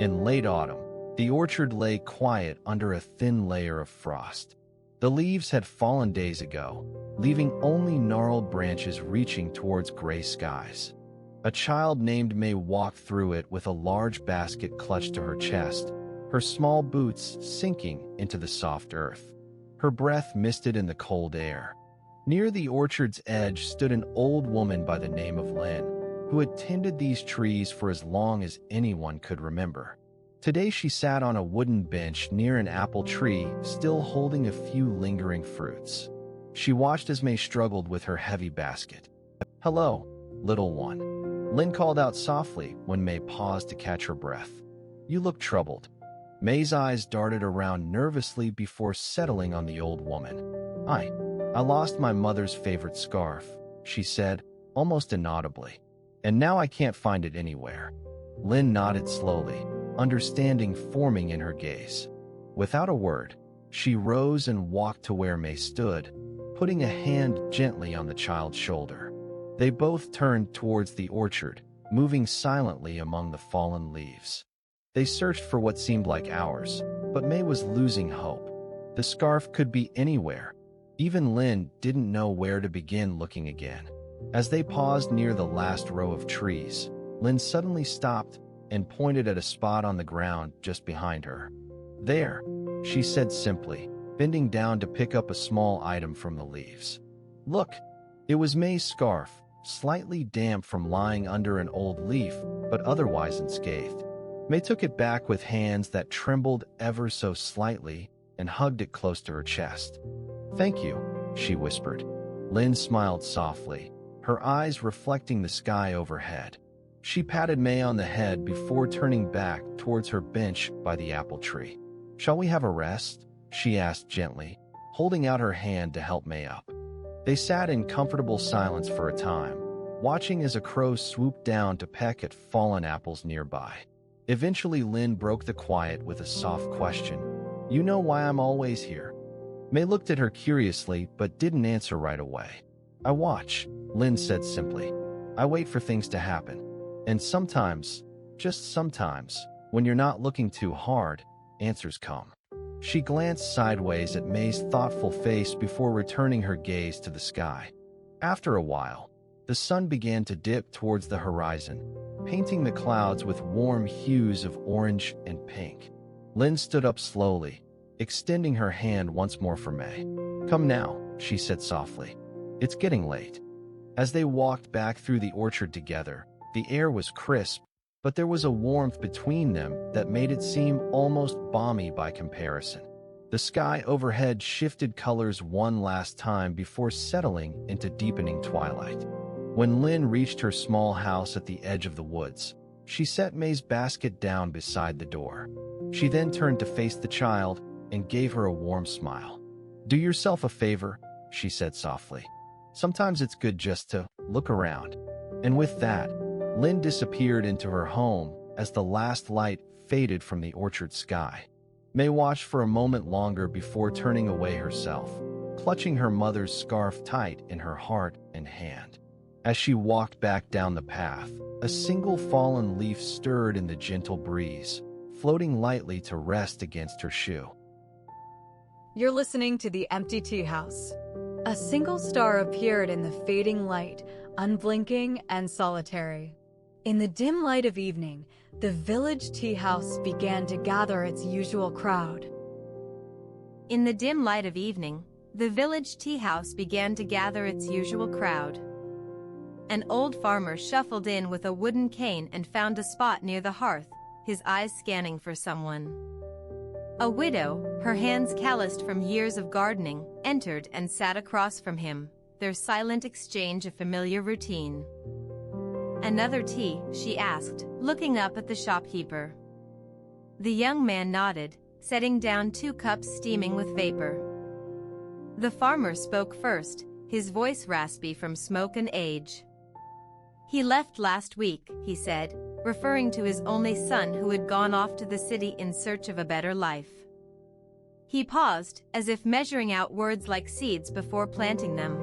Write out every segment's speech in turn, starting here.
In late autumn, the orchard lay quiet under a thin layer of frost. The leaves had fallen days ago, leaving only gnarled branches reaching towards gray skies. A child named May walked through it with a large basket clutched to her chest, her small boots sinking into the soft earth. Her breath misted in the cold air. Near the orchard's edge stood an old woman by the name of Lynn, who had tended these trees for as long as anyone could remember. Today she sat on a wooden bench near an apple tree, still holding a few lingering fruits. She watched as May struggled with her heavy basket. "Hello, little one," Lynn called out softly when May paused to catch her breath. "You look troubled." May's eyes darted around nervously before settling on the old woman. I lost my mother's favorite scarf," she said, almost inaudibly. "And now I can't find it anywhere." Lynn nodded slowly, understanding forming in her gaze. Without a word, she rose and walked to where May stood, putting a hand gently on the child's shoulder. They both turned towards the orchard, moving silently among the fallen leaves. They searched for what seemed like hours, but May was losing hope. The scarf could be anywhere. Even Lynn didn't know where to begin looking again. As they paused near the last row of trees, Lynn suddenly stopped and pointed at a spot on the ground just behind her. "There," she said simply, bending down to pick up a small item from the leaves. "Look." It was May's scarf, slightly damp from lying under an old leaf, but otherwise unscathed. May took it back with hands that trembled ever so slightly and hugged it close to her chest. "Thank you," she whispered. Lynn smiled softly, her eyes reflecting the sky overhead. She patted May on the head before turning back towards her bench by the apple tree. "Shall we have a rest?" she asked gently, holding out her hand to help May up. They sat in comfortable silence for a time, watching as a crow swooped down to peck at fallen apples nearby. Eventually, Lynn broke the quiet with a soft question. "You know why I'm always here?" May looked at her curiously but didn't answer right away. "I watch," Lynn said simply. "I wait for things to happen. And sometimes, just sometimes, when you're not looking too hard, answers come." She glanced sideways at May's thoughtful face before returning her gaze to the sky. After a while, the sun began to dip towards the horizon, painting the clouds with warm hues of orange and pink. Lynn stood up slowly, extending her hand once more for May. "Come now," she said softly. "It's getting late." As they walked back through the orchard together, the air was crisp, but there was a warmth between them that made it seem almost balmy by comparison. The sky overhead shifted colors one last time before settling into deepening twilight. When Lynn reached her small house at the edge of the woods, she set May's basket down beside the door. She then turned to face the child and gave her a warm smile. "Do yourself a favor," she said softly. "Sometimes it's good just to look around." And with that, Lynn disappeared into her home as the last light faded from the orchard sky. May watched for a moment longer before turning away herself, clutching her mother's scarf tight in her heart and hand. As she walked back down the path, a single fallen leaf stirred in the gentle breeze, floating lightly to rest against her shoe. You're listening to the Empty Teahouse. A single star appeared in the fading light, unblinking and solitary. In the dim light of evening, the village tea house began to gather its usual crowd. In the dim light of evening, the village tea house began to gather its usual crowd. An old farmer shuffled in with a wooden cane and found a spot near the hearth, his eyes scanning for someone. A widow, her hands calloused from years of gardening, entered and sat across from him, their silent exchange a familiar routine. "Another tea?" she asked, looking up at the shopkeeper. The young man nodded, setting down 2 cups steaming with vapor. The farmer spoke first, his voice raspy from smoke and age. "He left last week," he said, referring to his only son who had gone off to the city in search of a better life. He paused, as if measuring out words like seeds before planting them.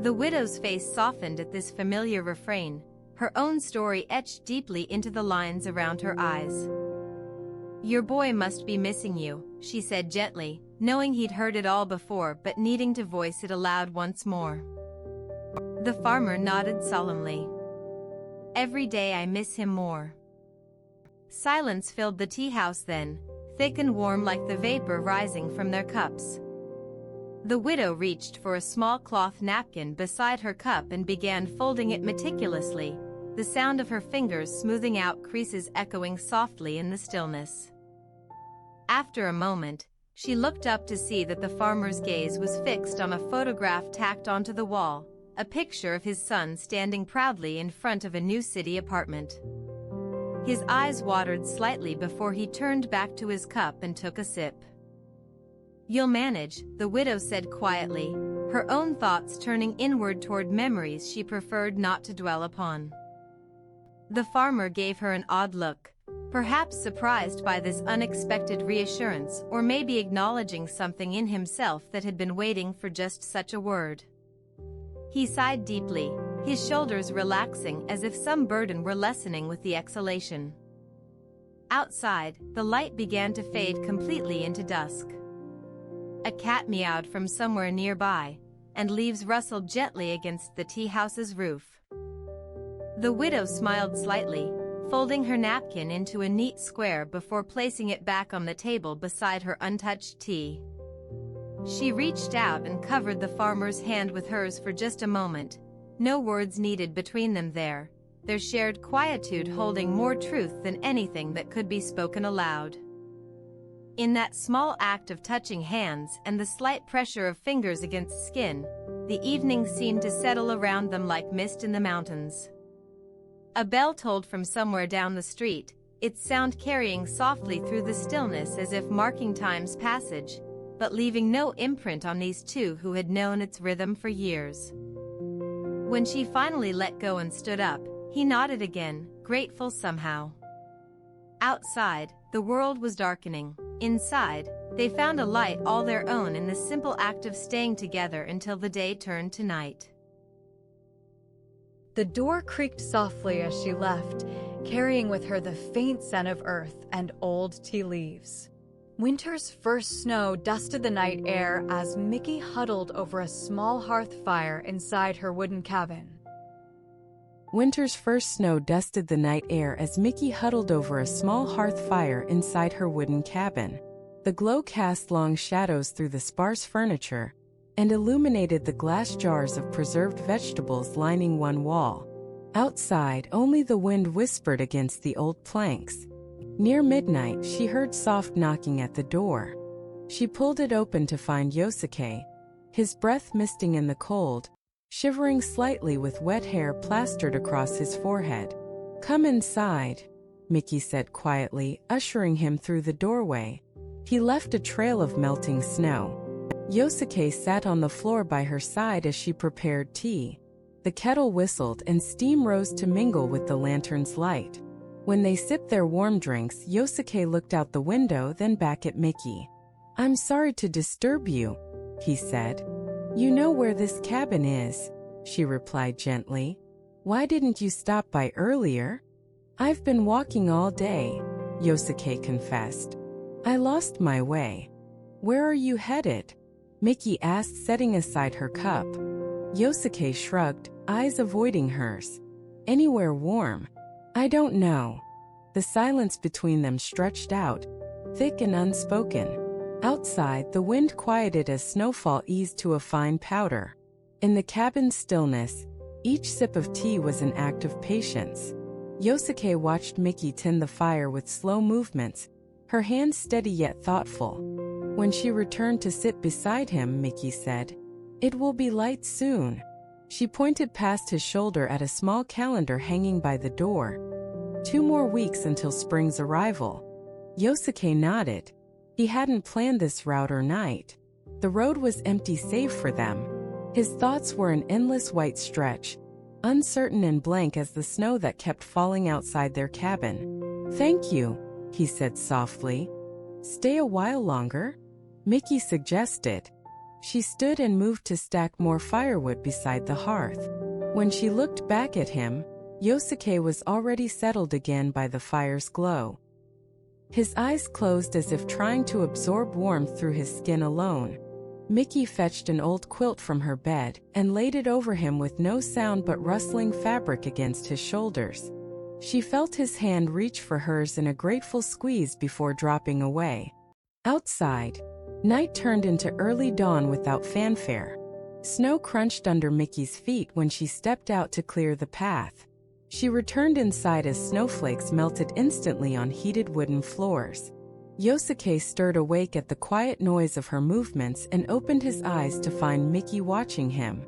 The widow's face softened at this familiar refrain, her own story etched deeply into the lines around her eyes. "Your boy must be missing you," she said gently, knowing he'd heard it all before but needing to voice it aloud once more. The farmer nodded solemnly. "Every day I miss him more." Silence filled the tea house then, thick and warm like the vapor rising from their cups. The widow reached for a small cloth napkin beside her cup and began folding it meticulously, the sound of her fingers smoothing out creases echoing softly in the stillness. After a moment, she looked up to see that the farmer's gaze was fixed on a photograph tacked onto the wall, a picture of his son standing proudly in front of a new city apartment. His eyes watered slightly before he turned back to his cup and took a sip. "You'll manage," the widow said quietly, her own thoughts turning inward toward memories she preferred not to dwell upon. The farmer gave her an odd look, perhaps surprised by this unexpected reassurance or maybe acknowledging something in himself that had been waiting for just such a word. He sighed deeply, his shoulders relaxing as if some burden were lessening with the exhalation. Outside, the light began to fade completely into dusk. A cat meowed from somewhere nearby, and leaves rustled gently against the tea house's roof. The widow smiled slightly, folding her napkin into a neat square before placing it back on the table beside her untouched tea. She reached out and covered the farmer's hand with hers for just a moment, no words needed between them there, their shared quietude holding more truth than anything that could be spoken aloud. In that small act of touching hands and the slight pressure of fingers against skin, the evening seemed to settle around them like mist in the mountains. A bell tolled from somewhere down the street, its sound carrying softly through the stillness as if marking time's passage, but leaving no imprint on these two who had known its rhythm for years. When she finally let go and stood up, he nodded again, grateful somehow. Outside, the world was darkening. Inside, they found a light all their own in the simple act of staying together until the day turned to night. The door creaked softly as she left, carrying with her the faint scent of earth and old tea leaves. Winter's first snow dusted the night air as Mickey huddled over a small hearth fire inside her wooden cabin. Winter's first snow dusted the night air as Mickey huddled over a small hearth fire inside her wooden cabin. The glow cast long shadows through the sparse furniture and illuminated the glass jars of preserved vegetables lining one wall. Outside, only the wind whispered against the old planks. Near midnight, she heard soft knocking at the door. She pulled it open to find Yosuke, his breath misting in the cold, shivering slightly with wet hair plastered across his forehead. "Come inside," Mickey said quietly, ushering him through the doorway. He left a trail of melting snow. Yosuke sat on the floor by her side as she prepared tea. The kettle whistled and steam rose to mingle with the lantern's light. When they sipped their warm drinks, Yosuke looked out the window, then back at Mickey. "I'm sorry to disturb you," he said. "You know where this cabin is," she replied gently. "Why didn't you stop by earlier?" "I've been walking all day," Yosuke confessed. "I lost my way." "Where are you headed?" Mickey asked, setting aside her cup. Yosuke shrugged, eyes avoiding hers. "Anywhere warm." "I don't know." The silence between them stretched out, thick and unspoken. Outside, the wind quieted as snowfall eased to a fine powder. In the cabin's stillness, each sip of tea was an act of patience. Yosuke watched Mickey tend the fire with slow movements, her hands steady yet thoughtful. When she returned to sit beside him, Mickey said, "It will be light soon." She pointed past his shoulder at a small calendar hanging by the door. 2 more weeks until spring's arrival. Yosuke nodded. He hadn't planned this route or night. The road was empty save for them. His thoughts were an endless white stretch, uncertain and blank as the snow that kept falling outside their cabin. "Thank you," he said softly. "Stay a while longer?" Mickey suggested. She stood and moved to stack more firewood beside the hearth. When she looked back at him, Yosuke was already settled again by the fire's glow. His eyes closed as if trying to absorb warmth through his skin alone. Mickey fetched an old quilt from her bed and laid it over him with no sound but rustling fabric against his shoulders. She felt his hand reach for hers in a grateful squeeze before dropping away. Outside, night turned into early dawn without fanfare. Snow crunched under Mickey's feet when she stepped out to clear the path. She returned inside as snowflakes melted instantly on heated wooden floors. Yosuke stirred awake at the quiet noise of her movements and opened his eyes to find Mickey watching him.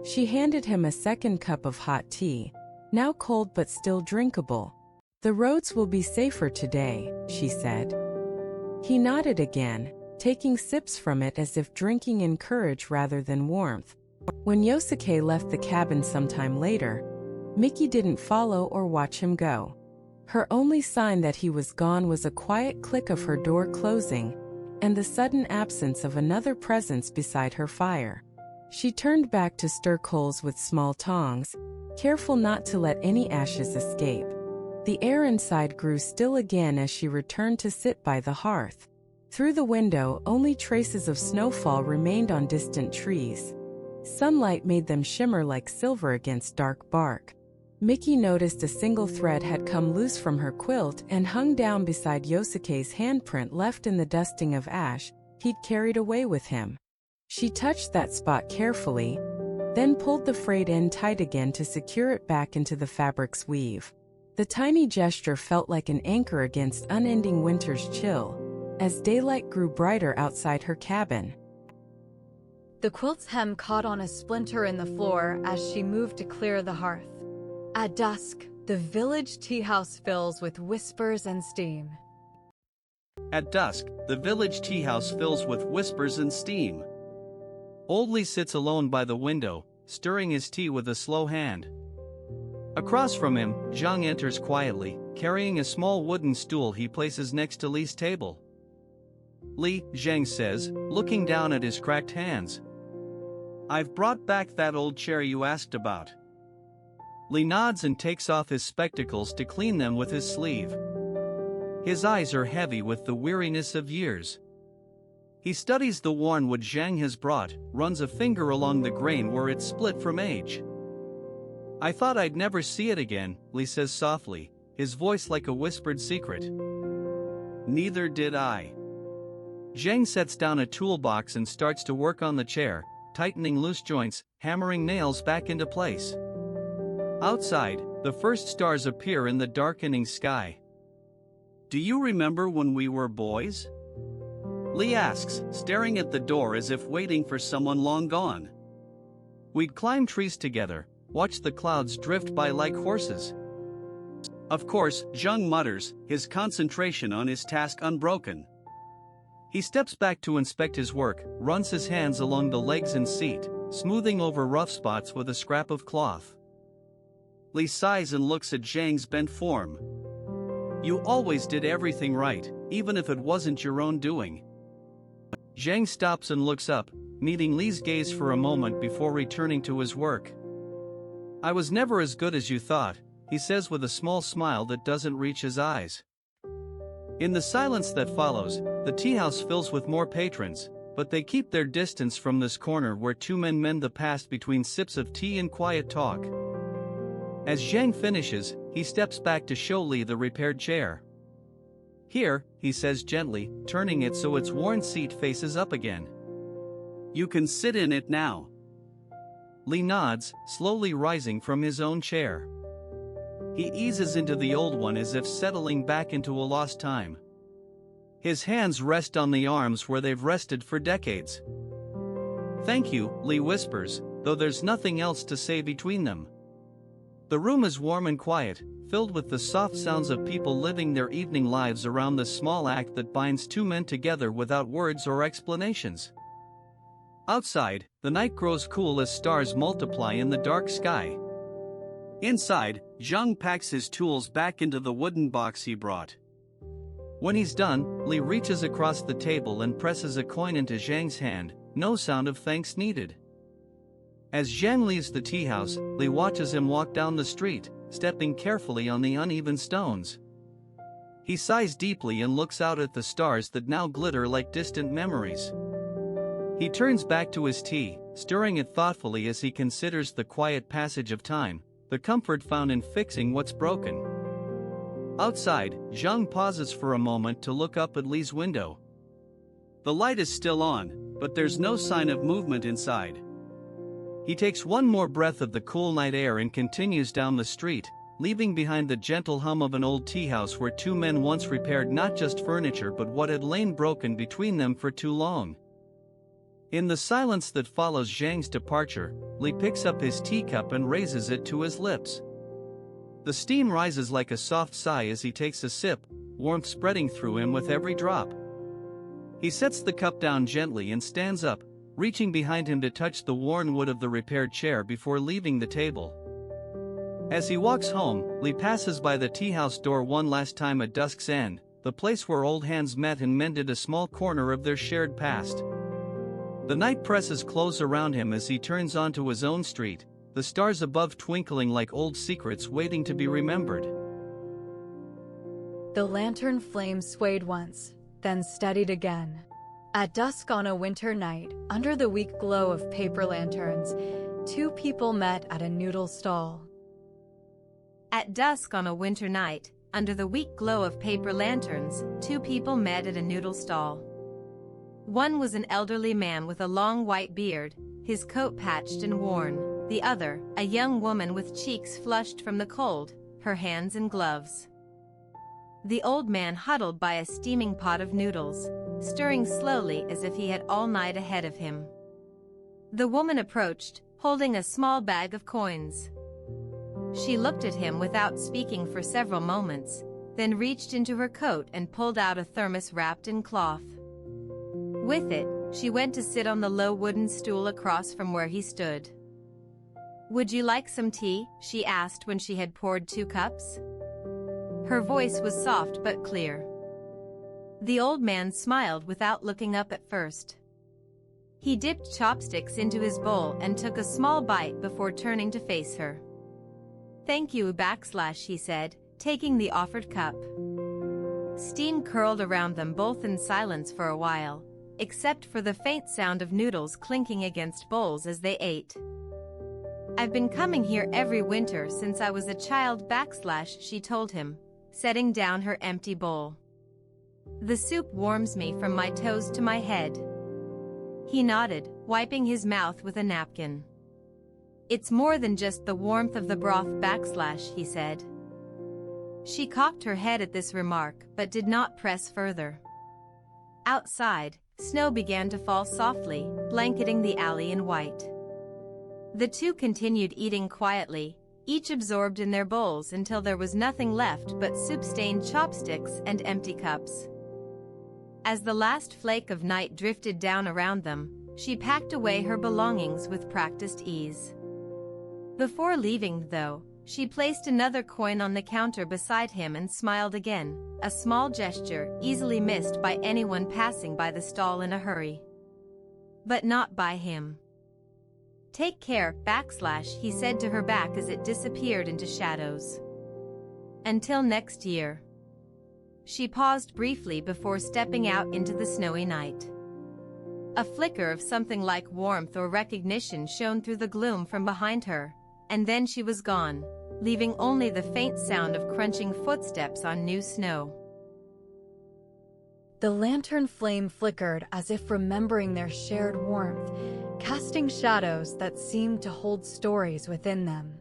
She handed him a second cup of hot tea, now cold but still drinkable. "The roads will be safer today," she said. He nodded again, taking sips from it as if drinking in courage rather than warmth. When Yosuke left the cabin sometime later, Mickey didn't follow or watch him go. Her only sign that he was gone was a quiet click of her door closing and the sudden absence of another presence beside her fire. She turned back to stir coals with small tongs, careful not to let any ashes escape. The air inside grew still again as she returned to sit by the hearth. Through the window, only traces of snowfall remained on distant trees. Sunlight made them shimmer like silver against dark bark. Mickey noticed a single thread had come loose from her quilt and hung down beside Yosuke's handprint left in the dusting of ash he'd carried away with him. She touched that spot carefully, then pulled the frayed end tight again to secure it back into the fabric's weave. The tiny gesture felt like an anchor against unending winter's chill, as daylight grew brighter outside her cabin. The quilt's hem caught on a splinter in the floor as she moved to clear the hearth. At dusk, the village tea house fills with whispers and steam. At dusk, the village tea house fills with whispers and steam. Old Lee sits alone by the window, stirring his tea with a slow hand. Across from him, Zhang enters quietly, carrying a small wooden stool he places next to Lee's table. "Lee," Zhang says, looking down at his cracked hands. "I've brought back that old chair you asked about." Lee nods and takes off his spectacles to clean them with his sleeve. His eyes are heavy with the weariness of years. He studies the worn wood Zhang has brought, runs a finger along the grain where it's split from age. "I thought I'd never see it again," Lee says softly, his voice like a whispered secret. "Neither did I." Zhang sets down a toolbox and starts to work on the chair, tightening loose joints, hammering nails back into place. Outside, the first stars appear in the darkening sky. "Do you remember when we were boys?" Lee asks, staring at the door as if waiting for someone long gone. "We'd climb trees together, watch the clouds drift by like horses." "Of course," Zhang mutters, his concentration on his task unbroken. He steps back to inspect his work, runs his hands along the legs and seat, smoothing over rough spots with a scrap of cloth. Lee sighs and looks at Zhang's bent form. "You always did everything right, even if it wasn't your own doing." Zhang stops and looks up, meeting Lee's gaze for a moment before returning to his work. "I was never as good as you thought," he says with a small smile that doesn't reach his eyes. In the silence that follows, the tea house fills with more patrons, but they keep their distance from this corner where two men mend the past between sips of tea and quiet talk. As Zhang finishes, he steps back to show Lee the repaired chair. "Here," he says gently, turning it so its worn seat faces up again. "You can sit in it now." Lee nods, slowly rising from his own chair. He eases into the old one as if settling back into a lost time. His hands rest on the arms where they've rested for decades. "Thank you," Lee whispers, though there's nothing else to say between them. The room is warm and quiet, filled with the soft sounds of people living their evening lives around the small act that binds two men together without words or explanations. Outside, the night grows cool as stars multiply in the dark sky. Inside, Zhang packs his tools back into the wooden box he brought. When he's done, Lee reaches across the table and presses a coin into Zhang's hand, no sound of thanks needed. As Zhang leaves the tea house, Lee watches him walk down the street, stepping carefully on the uneven stones. He sighs deeply and looks out at the stars that now glitter like distant memories. He turns back to his tea, stirring it thoughtfully as he considers the quiet passage of time, the comfort found in fixing what's broken. Outside, Zhang pauses for a moment to look up at Li's window. The light is still on, but there's no sign of movement inside. He takes one more breath of the cool night air and continues down the street, leaving behind the gentle hum of an old tea house where two men once repaired not just furniture but what had lain broken between them for too long. In the silence that follows Zhang's departure, Li picks up his teacup and raises it to his lips. The steam rises like a soft sigh as he takes a sip, warmth spreading through him with every drop. He sets the cup down gently and stands up, reaching behind him to touch the worn wood of the repaired chair before leaving the table. As he walks home, Li passes by the tea house door one last time at dusk's end, the place where old hands met and mended a small corner of their shared past. The night presses close around him as he turns onto his own street, the stars above twinkling like old secrets waiting to be remembered. The lantern flame swayed once, then steadied again. At dusk on a winter night, under the weak glow of paper lanterns, two people met at a noodle stall. At dusk on a winter night, under the weak glow of paper lanterns, two people met at a noodle stall. One was an elderly man with a long white beard, his coat patched and worn. The other, a young woman with cheeks flushed from the cold, her hands in gloves. The old man huddled by a steaming pot of noodles, stirring slowly as if he had all night ahead of him. The woman approached, holding a small bag of coins. She looked at him without speaking for several moments, then reached into her coat and pulled out a thermos wrapped in cloth. With it, she went to sit on the low wooden stool across from where he stood. "Would you like some tea?" she asked when she had poured 2 cups. Her voice was soft but clear. The old man smiled without looking up at first. He dipped chopsticks into his bowl and took a small bite before turning to face her. "Thank you," he said, taking the offered cup. Steam curled around them both in silence for a while, except for the faint sound of noodles clinking against bowls as they ate. "I've been coming here every winter since I was a child," she told him, setting down her empty bowl. "The soup warms me from my toes to my head." He nodded, wiping his mouth with a napkin. "It's more than just the warmth of the broth," he said. She cocked her head at this remark but did not press further. Outside, snow began to fall softly, blanketing the alley in white. The two continued eating quietly, each absorbed in their bowls until there was nothing left but soup-stained chopsticks and empty cups. As the last flake of night drifted down around them, she packed away her belongings with practiced ease. Before leaving, though, she placed another coin on the counter beside him and smiled again, a small gesture easily missed by anyone passing by the stall in a hurry. But not by him. "Take care," he said to her back as it disappeared into shadows. "Until next year." She paused briefly before stepping out into the snowy night. A flicker of something like warmth or recognition shone through the gloom from behind her, and then she was gone, leaving only the faint sound of crunching footsteps on new snow. The lantern flame flickered as if remembering their shared warmth, casting shadows that seemed to hold stories within them.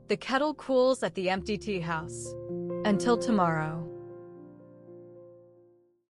The kettle cools at the empty tea house. Until tomorrow.